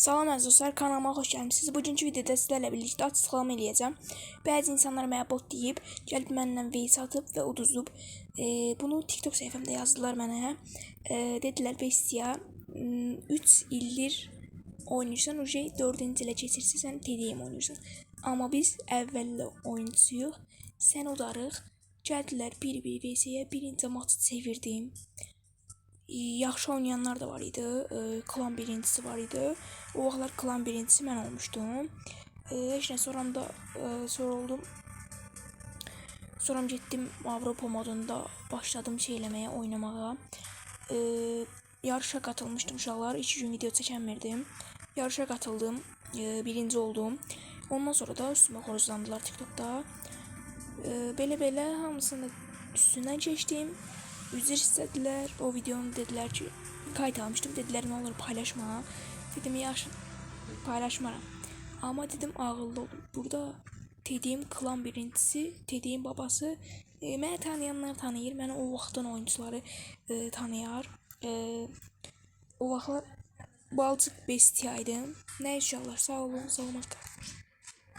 Salam əziz dostlar, kanalıma xoş gəlmisiniz. Bugünkü videoda sizlərlə birlikdə açıqlama eləyəcəm. Bəzi insanlar mənə bot deyib, gəlib məndən veyis atıb və uduzub. Bunu TikTok səhifəmdə yazdılar mənə. Dedilər Bestiya 3 ildir oynayırsan, 4-cü ilə keçirsən, TDM oynayırsan. Amma biz əvvəllə oyuncuyuq, sən udarıq. Gəldilər bir-bir VS-yə, birinci maçı çevirdim. Yaxşı oynayanlar da var idi. Klan birincisi var idi. O vaxtlar klan birincisi mən olmuşdum. Heç nə sonra oldum. Sonra getdim Avropa modunda başladım eləməyə, oynamağa. Yarışa qatılmışdım uşaqlar. 2 gün video çəkənmirdim. Yarışa qatıldım. Birinci oldum. Ondan sonra da üstümə xoruzlandılar TikTokda. Belə hamısını üstündən keçdim. Üzr istədilər. O videonu dedilər ki, kayıt almışdım. Dedilər nə olur paylaşma. Dedim yaxşı paylaşmaram. Amma dedim ağıllı olun. Burada TDM klan birincisi, TDM babası məni tanıyanlar tanıyır. Məni o vaxtdan oyuncuları tanıyar. O vaxtlar balcıq Bestiya idim. Nə uşaqlar, sağ olun, salamat qalın.